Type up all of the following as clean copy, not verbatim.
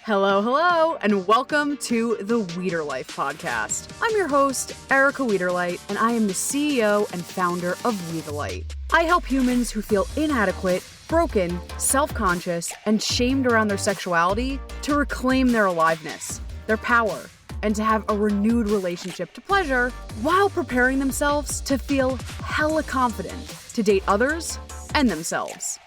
Hello, hello, and welcome to the Weeder Life podcast. I'm your host, Erica Weederlight, and I am the CEO and founder of Weederlight. I help humans who feel inadequate, broken, self-conscious, and shamed around their sexuality to reclaim their aliveness, their power, and to have a renewed relationship to pleasure while preparing themselves to feel hella confident to date others and themselves.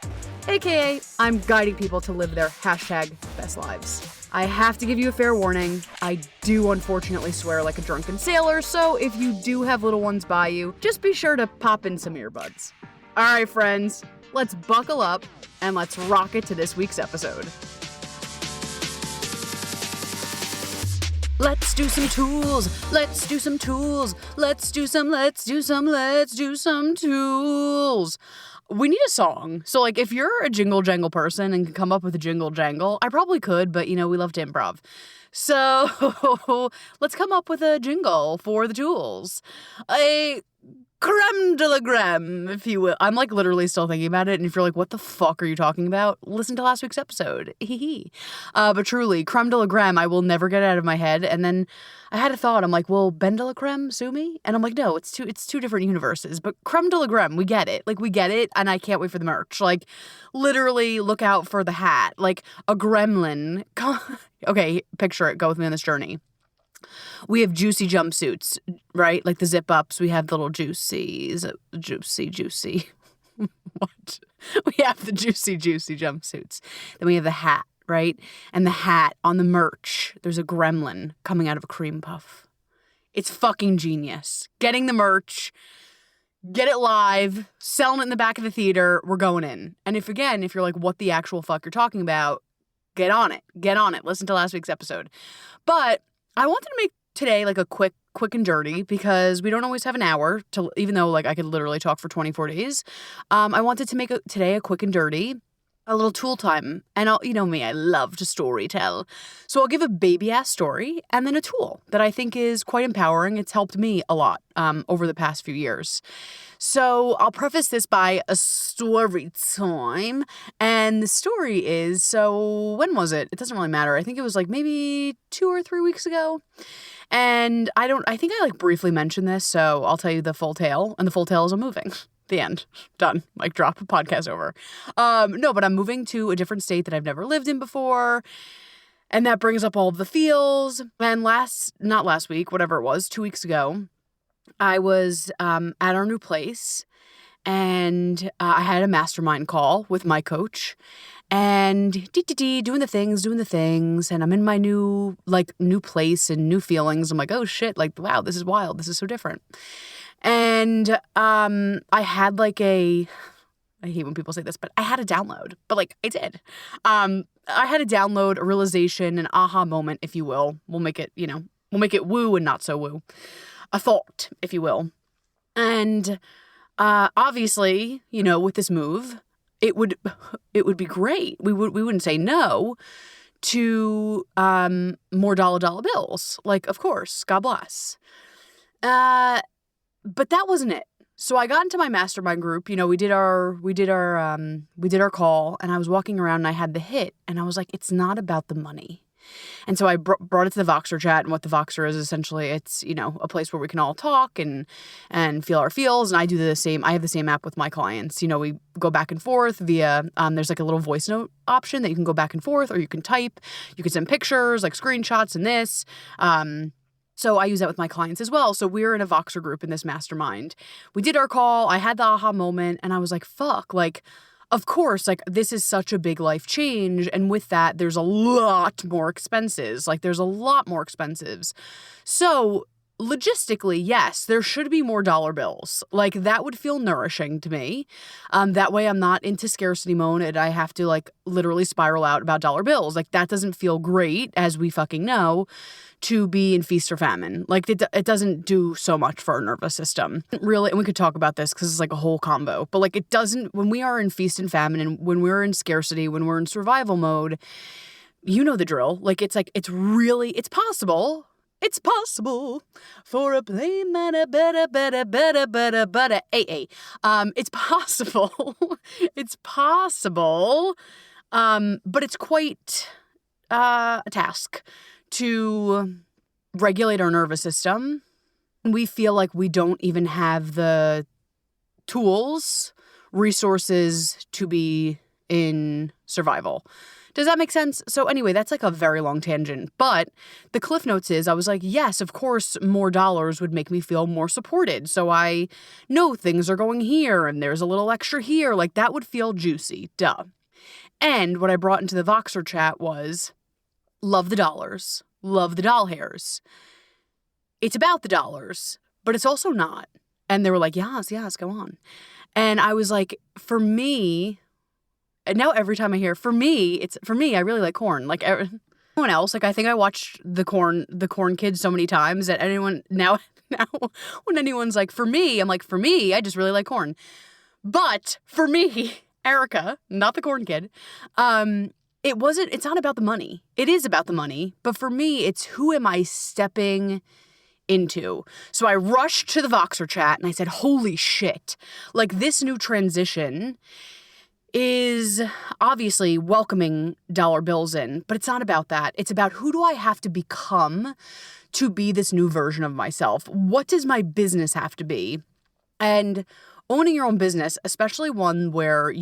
AKA, I'm guiding people to live their #best lives. I have to give you a fair warning. I do unfortunately swear like a drunken sailor, so if you do have little ones by you, just be sure to pop in some earbuds. All right, friends, let's buckle up and let's rock it to this week's episode. Let's do some tools. Let's do some tools. Let's do some tools. We need a song. So, like, if you're a jingle jangle person and can come up with a jingle jangle, I probably could, but, we love to improv. So, let's come up with a jingle for the tools. A creme de la creme, if you will. I'm, like, literally still thinking about it, and if you're like, what the fuck are you talking about? Listen to last week's episode. But truly, creme de la creme, I will never get it out of my head, and then I had a thought. I'm like, will Ben de la Creme sue me? And I'm like, no, it's two different universes. But creme de la creme, we get it. Like, we get it, and I can't wait for the merch. Like, literally, look out for the hat. Like, a gremlin. Okay, picture it. Go with me on this journey. We have juicy jumpsuits, right? Like the zip-ups. We have the little juicy. What? We have the juicy jumpsuits. Then we have the hat. Right? And the hat on the merch, there's a gremlin coming out of a cream puff. It's fucking genius. Getting the merch, get it live, selling it in the back of the theater, we're going in. And if you're like, what the actual fuck you're talking about, get on it. Listen to last week's episode. But I wanted to make today like a quick and dirty because we don't always have an hour to, even though like I could literally talk for 24 days. I wanted to make today a quick and dirty. A little tool time. And you know me, I love to story tell. So I'll give a baby-ass story and then a tool that I think is quite empowering. It's helped me a lot over the past few years. So I'll preface this by a story time. And the story is, so when was it? It doesn't really matter. I think it was like maybe 2 or 3 weeks ago. And I think I like briefly mentioned this, so I'll tell you the full tale. And the full tale is I'm moving. The end. Done. Like, drop a podcast over. No, but I'm moving to a different state that I've never lived in before. And that brings up all of the feels. And not last week, whatever it was, 2 weeks ago, I was at our new place. And I had a mastermind call with my coach. And doing the things. And I'm in my new place and new feelings. I'm like, oh shit, like, wow, this is wild. This is so different. And I had I hate when people say this, but I had a download. But like I did. I had a download, a realization, an aha moment, if you will. We'll make it woo and not so woo. A thought, if you will. And obviously, with this move, it would be great. We wouldn't say no to more dollar bills. Like, of course, God bless. But that wasn't it. So I got into my mastermind group. We did our call, and I was walking around and I had the hit, and I was like, it's not about the money. And so I brought it to the Voxer chat, and what the Voxer is essentially, it's, a place where we can all talk and feel our feels. And I do the same. I have the same app with my clients. We go back and forth via, there's like a little voice note option that you can go back and forth, or you can type, you can send pictures, like screenshots and this. So I use that with my clients as well. So we're in a Voxer group in this mastermind. We did our call. I had the aha moment, and I was like, fuck, like, of course, like, this is such a big life change. And with that, there's a lot more expenses. So logistically, yes, there should be more dollar bills. Like, that would feel nourishing to me. That way I'm not into scarcity mode and I have to like literally spiral out about dollar bills. Like, that doesn't feel great, as we fucking know, to be in feast or famine. Like, it doesn't do so much for our nervous system. Really, and we could talk about this because it's like a whole combo. But like, it doesn't, when we are in feast and famine and when we're in scarcity, when we're in survival mode, you know the drill. Like, it's possible. It's possible for a plain man a better. It's possible. It's possible. But it's quite a task to regulate our nervous system. We feel like we don't even have the tools, resources to be in survival. Does that make sense? So anyway, that's like a very long tangent. But the cliff notes is I was like, yes, of course, more dollars would make me feel more supported. So I know things are going here and there's a little extra here. Like that would feel juicy. Duh. And what I brought into the Voxer chat was love the dollars, love the doll hairs. It's about the dollars, but it's also not. And they were like, yes, go on. And I was like, for me, and now every time I hear, for me, I really like corn. Like everyone else, like I think I watched the corn kids so many times that anyone now when anyone's like, for me, I'm like, for me, I just really like corn. But for me, Erica, not the corn kid, it's not about the money. It is about the money. But for me, it's who am I stepping into? So I rushed to the Voxer chat and I said, holy shit, like this new transition is obviously welcoming dollar bills in, but it's not about that. It's about who do I have to become to be this new version of myself? What does my business have to be? And owning your own business, especially one where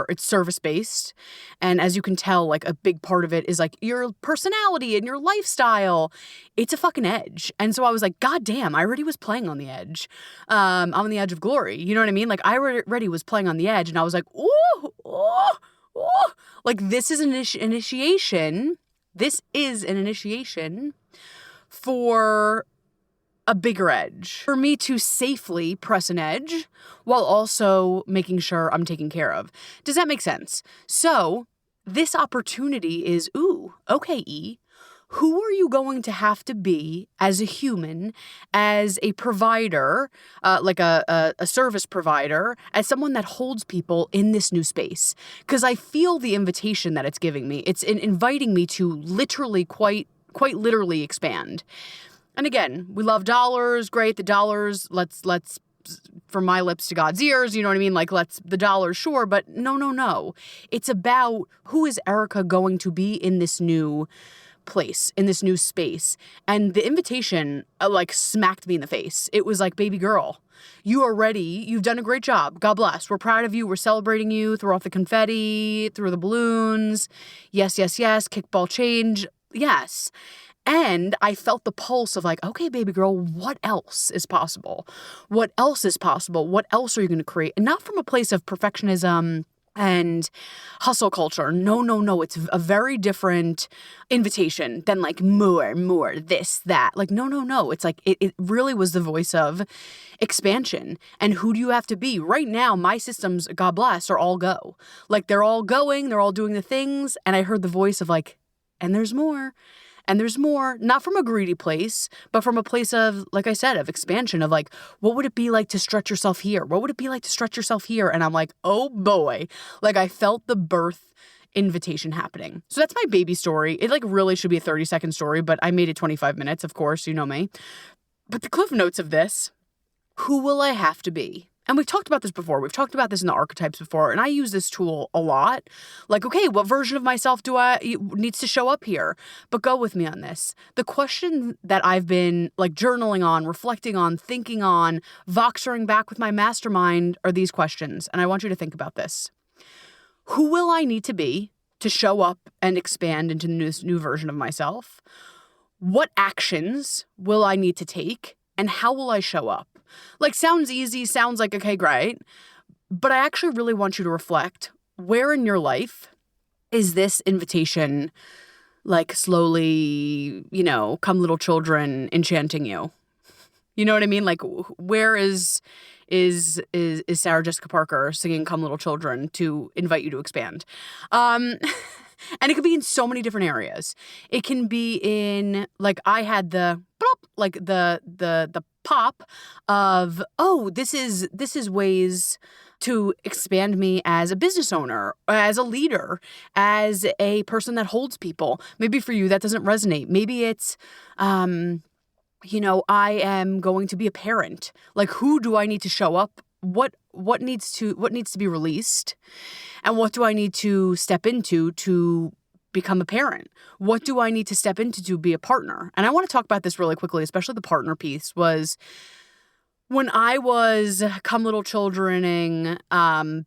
it's service-based, and as you can tell, like a big part of it is like your personality and your lifestyle, it's a fucking edge. And so I was like, God damn, I already was playing on the edge. I'm on the edge of glory. You know what I mean? Like I already was playing on the edge and I was like, ooh. Like this is an initiation. This is an initiation for a bigger edge, for me to safely press an edge while also making sure I'm taken care of. Does that make sense? So this opportunity is, okay, E, who are you going to have to be as a human, as a provider, like a service provider, as someone that holds people in this new space? Because I feel the invitation that it's giving me. It's inviting me to literally, quite literally expand. And again, we love dollars. Great. The dollars, let's from my lips to God's ears, you know what I mean? Like the dollars, sure. But no. It's about who is Erica going to be in this new place, in this new space. And the invitation like smacked me in the face. It was like, baby girl, you are ready. You've done a great job. God bless. We're proud of you. We're celebrating you. Throw off the confetti, throw the balloons. Yes. Kickball change. Yes. And I felt the pulse of like, okay, baby girl, what else is possible? What else is possible? What else are you going to create? And not from a place of perfectionism and hustle culture. No. It's a very different invitation than like more, this, that. Like, no. It's like, it really was the voice of expansion. And who do you have to be? Right now, my systems, God bless, are all go. Like, they're all going, they're all doing the things. And I heard the voice of like, and there's more. And there's more, not from a greedy place, but from a place of, like I said, of expansion, of like, what would it be like to stretch yourself here? What would it be like to stretch yourself here? And I'm like, oh boy, like I felt the birth invitation happening. So that's my baby story. It like really should be a 30-second story, but I made it 25 minutes, of course, you know me. But the cliff notes of this, who will I have to be? And we've talked about this before. We've talked about this in the archetypes before. And I use this tool a lot. Like, okay, what version of myself needs to show up here? But go with me on this. The question that I've been like journaling on, reflecting on, thinking on, voxering back with my mastermind are these questions. And I want you to think about this. Who will I need to be to show up and expand into this new version of myself? What actions will I need to take? And how will I show up? Like, sounds easy, sounds like, okay, great. But I actually really want you to reflect, where in your life is this invitation, like, slowly, come little children enchanting you? You know what I mean? Like, where is Sarah Jessica Parker singing Come Little Children to invite you to expand? And it could be in so many different areas. It can be in, like, I had the pop of, this is ways to expand me as a business owner, as a leader, as a person that holds people. Maybe for you that doesn't resonate. Maybe it's, I am going to be a parent. Like, who do I need to show up? What needs to be released? And what do I need to step into to become a parent? What do I need to step into to be a partner? And I want to talk about this really quickly, especially the partner piece, was when I was come little childrening,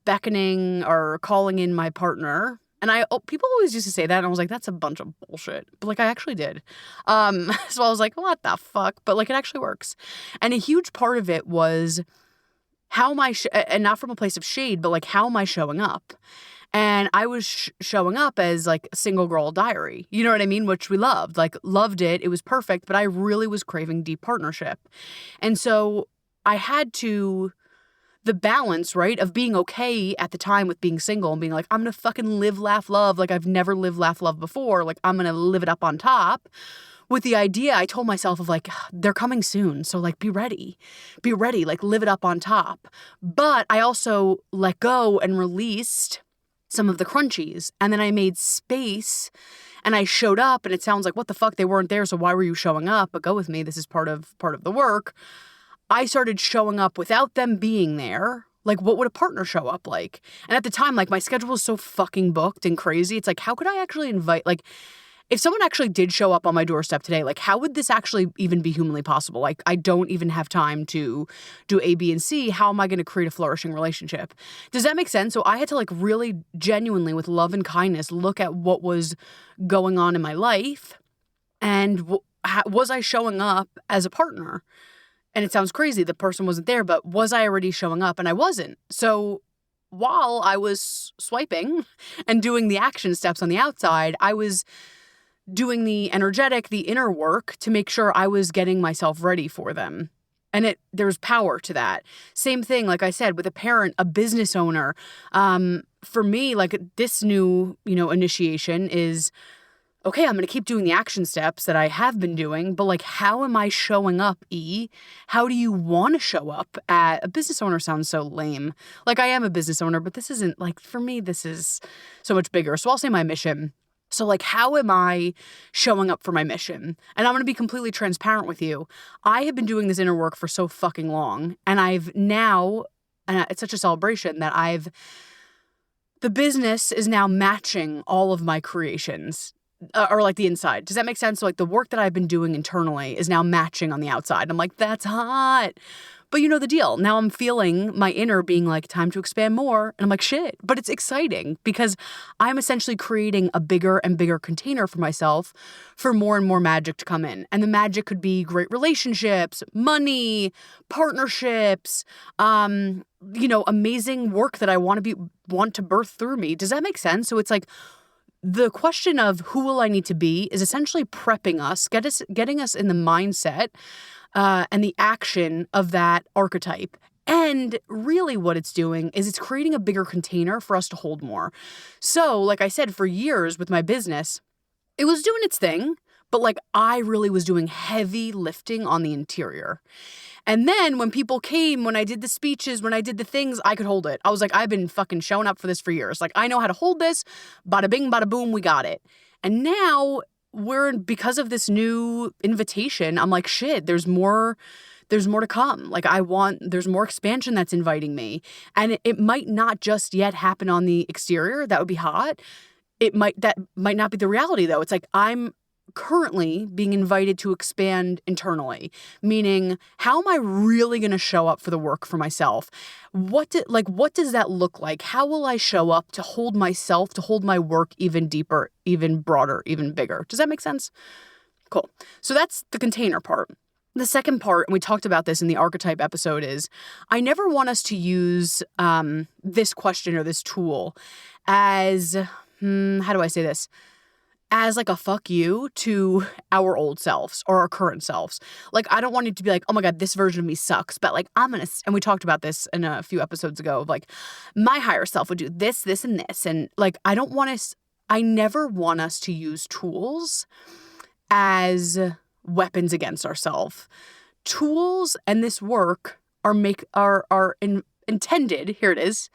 beckoning or calling in my partner. And people always used to say that, and I was like, that's a bunch of bullshit. But like, I actually did. So I was like, what the fuck? But like, it actually works. And a huge part of it was how am I, and not from a place of shade, but like, how am I showing up? And I was showing up as like a single girl diary, you know what I mean? Which we loved, like loved it. It was perfect, but I really was craving deep partnership. And so I had to, the balance, right, of being okay at the time with being single and being like, I'm going to fucking live, laugh, love like I've never lived, laugh, love before. Like I'm going to live it up on top. With the idea, I told myself of like, they're coming soon. So like, be ready, like live it up on top. But I also let go and released some of the crunchies. And then I made space and I showed up, and it sounds like, what the fuck? They weren't there. So why were you showing up? But go with me. This is part of the work. I started showing up without them being there. Like, what would a partner show up like? And at the time, like, my schedule was so fucking booked and crazy. It's like, how could I actually invite, like, if someone actually did show up on my doorstep today, like, how would this actually even be humanly possible? Like, I don't even have time to do A, B, and C. How am I going to create a flourishing relationship? Does that make sense? So I had to, like, really genuinely, with love and kindness, look at what was going on in my life. And was I showing up as a partner? And it sounds crazy, the person wasn't there, but was I already showing up? And I wasn't. So while I was swiping and doing the action steps on the outside, I was doing the energetic, the inner work to make sure I was getting myself ready for them. And there's power to that. Same thing, like I said, with a parent, a business owner. For me, like this new, initiation is, okay, I'm going to keep doing the action steps that I have been doing, but like, how am I showing up, E? How do you want to show up at a business owner? Sounds so lame. Like, I am a business owner, but this isn't, like, for me, this is so much bigger. So I'll say my mission. So like, how am I showing up for my mission? And I'm going to be completely transparent with you. I have been doing this inner work for so fucking long. And I've now, and it's such a celebration that the business is now matching all of my creations. Or like the inside. Does that make sense? So like the work that I've been doing internally is now matching on the outside. I'm like, that's hot. But you know the deal. Now I'm feeling my inner being like, time to expand more. And I'm like, shit. But it's exciting because I'm essentially creating a bigger and bigger container for myself for more and more magic to come in. And the magic could be great relationships, money, partnerships, amazing work that I want to birth through me. Does that make sense? So it's like, the question of who will I need to be is essentially prepping us, getting us in the mindset and the action of that archetype. And really what it's doing is it's creating a bigger container for us to hold more. So, like I said, for years with my business, it was doing its thing, but like I really was doing heavy lifting on the interior. And then when people came, when I did the speeches, when I did the things, I could hold it. I was like, I've been fucking showing up for this for years. Like, I know how to hold this. Bada bing, bada boom, we got it. And now because of this new invitation, I'm like, shit, there's more to come. Like, there's more expansion that's inviting me. And it might not just yet happen on the exterior. That would be hot. That might not be the reality though. It's like, I'm currently being invited to expand internally, meaning how am I really going to show up for the work for myself? What does that look like? How will I show up to hold myself, to hold my work even deeper, even broader, even bigger? Does that make sense? Cool. So that's the container part. The second part, and we talked about this in the archetype episode, is I never want us to use this question or this tool as, how do I say this? As like a fuck you to our old selves or our current selves. Like, I don't want it to be like, oh my God, this version of me sucks. But like, and we talked about this in a few episodes ago of like, my higher self would do this, this, and this. And like, I never want us to use tools as weapons against ourselves. Tools and this work are intended, here it is,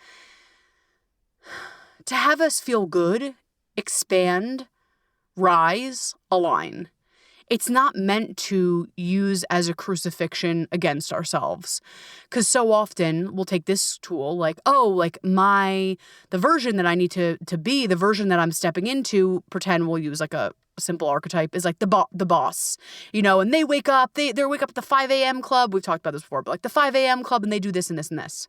to have us feel good, expand, rise, align. It's not meant to use as a crucifixion against ourselves. Because so often we'll take this tool like, oh, like the version that I need to be, the version that I'm stepping into, pretend we'll use like a simple archetype is like the boss, and they wake up, they wake up at the 5 a.m. club. We've talked about this before, but like the 5 a.m. club and they do this and this and this.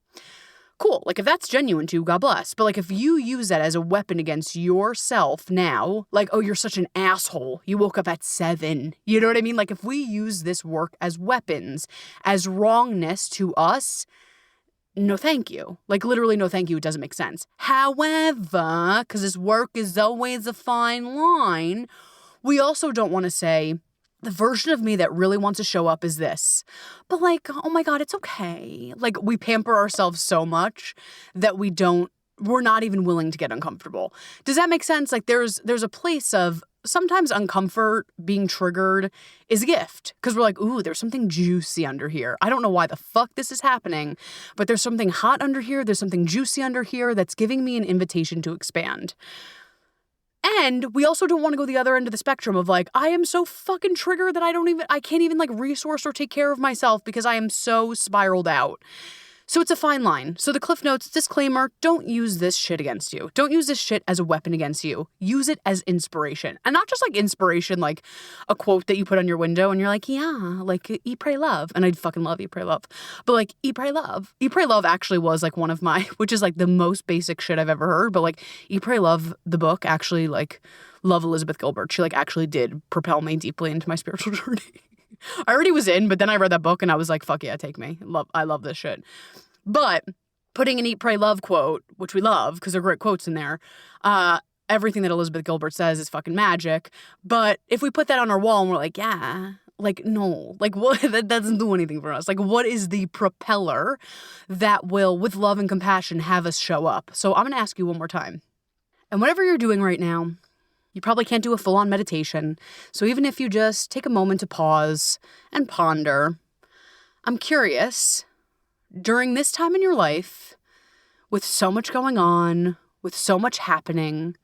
Cool. Like if that's genuine to you, God bless. But like if you use that as a weapon against yourself now, like, oh, you're such an asshole. You woke up at 7. You know what I mean? Like if we use this work as weapons, as wrongness to us, no thank you. Like literally no thank you. It doesn't make sense. However, because this work is always a fine line, we also don't want to say, the version of me that really wants to show up is this. But like, oh my God, it's okay. Like we pamper ourselves so much that we're not even willing to get uncomfortable. Does that make sense? Like there's a place of sometimes uncomfort being triggered is a gift. Because we're like, ooh, there's something juicy under here. I don't know why the fuck this is happening, but there's something hot under here. There's something juicy under here that's giving me an invitation to expand. And we also don't want to go the other end of the spectrum of like, I am so fucking triggered that I can't even like resource or take care of myself because I am so spiraled out. So it's a fine line. So the Cliff Notes disclaimer, don't use this shit against you. Don't use this shit as a weapon against you. Use it as inspiration. And not just like inspiration, like a quote that you put on your window and you're like, yeah, like eat, pray, love. And I fucking love eat, pray, love. But like eat, pray, love. Eat, pray, love actually was like one of my, which is like the most basic shit I've ever heard. But like eat, pray, love, the book actually like love Elizabeth Gilbert. She like actually did propel me deeply into my spiritual journey. I already was in, but then I read that book and I was like, fuck yeah, take me. I love this shit. But putting an eat, pray, love quote, which we love because they're great quotes in there, everything that Elizabeth Gilbert says is fucking magic. But if we put that on our wall and we're like, yeah, like, no, like what, that doesn't do anything for us. Like what is the propeller that will, with love and compassion, have us show up? So I'm going to ask you one more time. And whatever you're doing right now, you probably can't do a full-on meditation. So even if you just take a moment to pause and ponder, I'm curious, during this time in your life, with so much going on, with so much happening,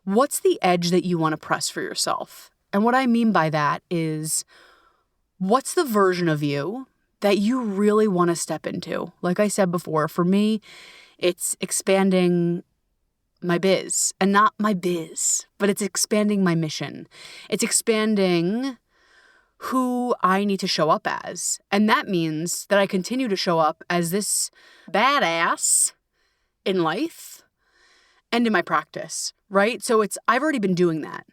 what's the edge that you want to press for yourself? And what I mean by that is, what's the version of you that you really want to step into? Like I said before, for me, it's expanding my biz. And not my biz, but it's expanding my mission. It's expanding who I need to show up as. And that means that I continue to show up as this badass in life and in my practice, right? So I've already been doing that.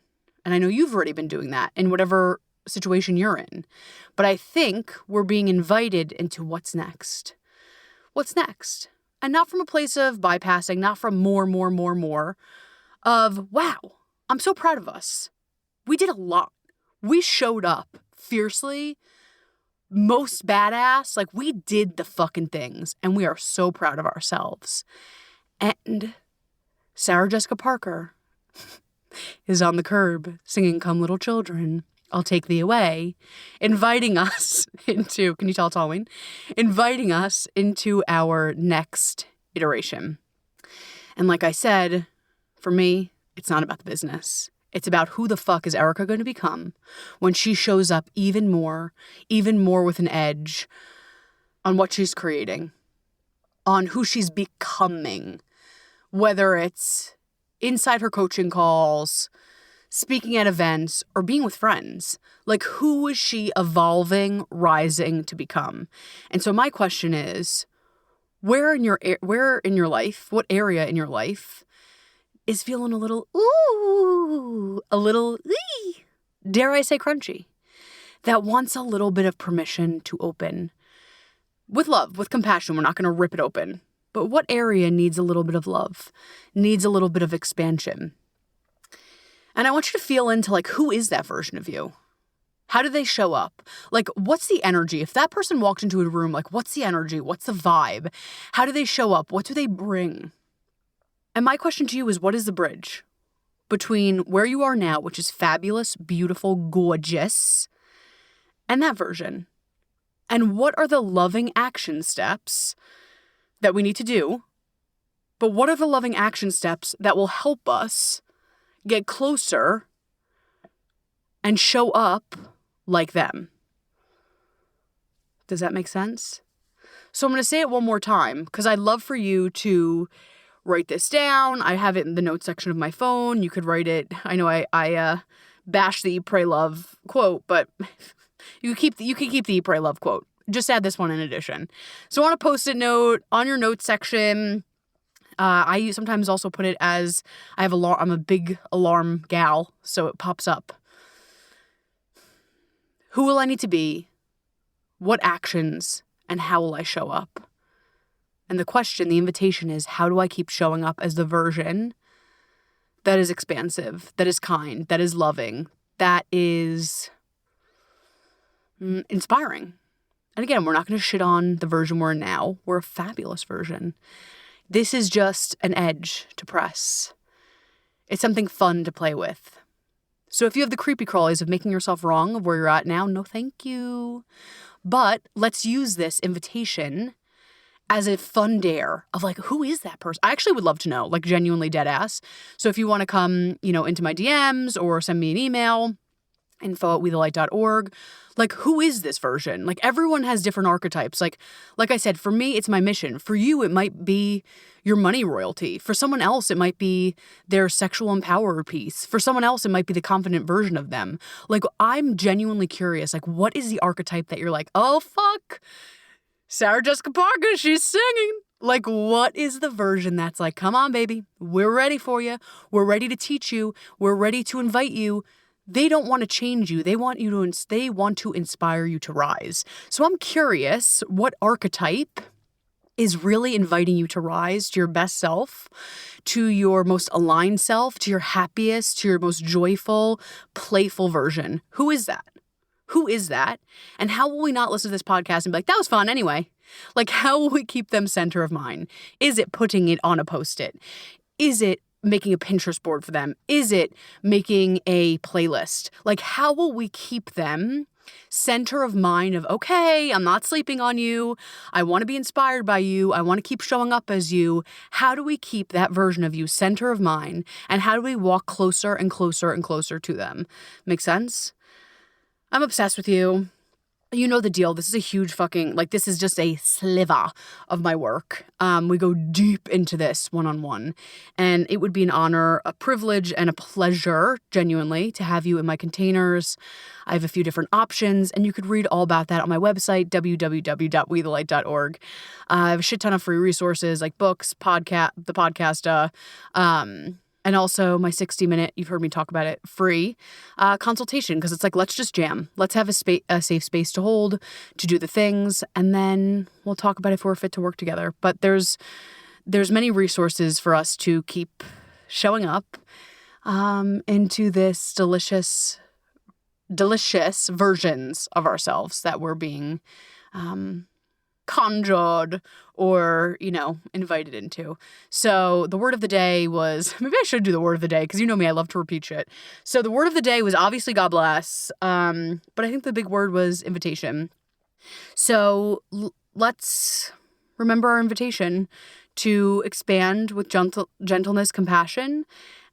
And I know you've already been doing that in whatever situation you're in. But I think we're being invited into what's next. What's next? And not from a place of bypassing, not from more, of, wow, I'm so proud of us. We did a lot. We showed up fiercely, most badass. Like we did the fucking things and we are so proud of ourselves. And Sarah Jessica Parker is on the curb singing Come Little Children, I'll Take Thee Away, inviting us into, can you tell it's Halloween? Inviting us into our next iteration. And like I said, for me, it's not about the business. It's about who the fuck is Erica going to become when she shows up even more with an edge on what she's creating, on who she's becoming, whether it's inside her coaching calls, speaking at events, or being with friends. Like, who is she evolving, rising to become? And so my question is, where in your life, what area in your life is feeling a little, dare I say crunchy, that wants a little bit of permission to open? With love, with compassion, we're not going to rip it open. But what area needs a little bit of love, needs a little bit of expansion? And I want you to feel into, like, who is that version of you? How do they show up? Like, what's the energy? If that person walked into a room, like, what's the energy? What's the vibe? How do they show up? What do they bring? And my question to you is, what is the bridge between where you are now, which is fabulous, beautiful, gorgeous, and that version? And what are the loving action steps that we need to do? But what are the loving action steps that will help us get closer and show up like them. Does that make sense? So I'm going to say it one more time because I'd love for you to write this down. I have it in the notes section of my phone. You could write it. I know I bash the Eat, Pray, Love quote, but you can keep the Eat, Pray, Love quote. Just add this one in addition. So on a Post-it note, on your notes section, I sometimes also put it as I'm a big alarm gal, so it pops up. Who will I need to be? What actions? And how will I show up? And the question, the invitation is, how do I keep showing up as the version that is expansive, that is kind, that is loving, that is inspiring? And again, we're not going to shit on the version we're in now. We're a fabulous version. This is just an edge to press. It's something fun to play with. So if you have the creepy crawlies of making yourself wrong of where you're at now, no thank you. But let's use this invitation as a fun dare of like, who is that person? I actually would love to know, like genuinely dead ass. So if you want to come, into my DMs or send me an email, info@wethelite.org. Like, who is this version? Like, everyone has different archetypes. Like I said, for me, it's my mission. For you, it might be your money royalty. For someone else, it might be their sexual empowered piece. For someone else, it might be the confident version of them. Like, I'm genuinely curious. Like, what is the archetype that you're like, oh, fuck, Sarah Jessica Parker, she's singing. Like, what is the version that's like, come on, baby, we're ready for you. We're ready to teach you. We're ready to invite you. They don't want to change you. They want to inspire you to rise. So I'm curious, what archetype is really inviting you to rise to your best self, to your most aligned self, to your happiest, to your most joyful, playful version? Who is that? Who is that? And how will we not listen to this podcast and be like, that was fun anyway? Like, how will we keep them center of mind? Is it putting it on a Post-it? Is it making a Pinterest board for them? Is it making a playlist? Like, how will we keep them center of mind of, okay, I'm not sleeping on you. I want to be inspired by you. I want to keep showing up as you. How do we keep that version of you center of mind? And how do we walk closer and closer and closer to them? Make sense? I'm obsessed with you. You know the deal. This is a huge this is just a sliver of my work. We go deep into this one-on-one. And it would be an honor, a privilege, and a pleasure, genuinely, to have you in my containers. I have a few different options, and you could read all about that on my website, www.wethelite.org. I have a shit ton of free resources like books, the podcast, and also my 60-minute, you've heard me talk about it, free consultation, because it's like, let's just jam. Let's have a safe space to hold, to do the things, and then we'll talk about if we're fit to work together. But there's many resources for us to keep showing up into this delicious versions of ourselves that we're being conjured or, invited into. So the word of the day was, maybe I should do the word of the day because you know me, I love to repeat shit. So the word of the day was obviously God bless, but I think the big word was invitation. So let's remember our invitation to expand with gentleness, compassion,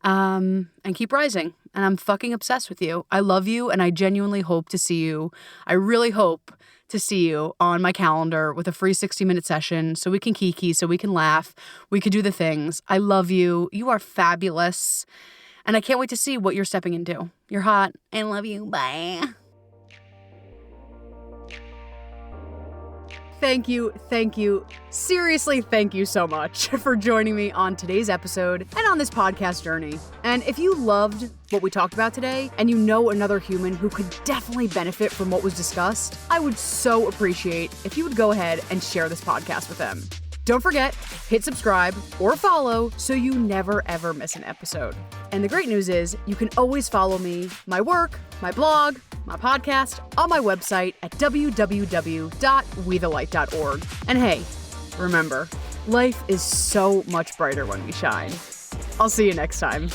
and keep rising. And I'm fucking obsessed with you. I love you, and I genuinely hope to see you. I really hope to see you on my calendar with a free 60-minute session so we can kiki, so we can laugh, we could do the things. I love you. You are fabulous. And I can't wait to see what you're stepping into. You're hot. I love you. Bye. Thank you. Seriously, thank you so much for joining me on today's episode and on this podcast journey. And if you loved what we talked about today and you know another human who could definitely benefit from what was discussed, I would so appreciate if you would go ahead and share this podcast with them. Don't forget, hit subscribe or follow so you never ever miss an episode. And the great news is you can always follow me, my work, my blog, my podcast on my website at www.wethelite.org. And hey, remember, life is so much brighter when we shine. I'll see you next time.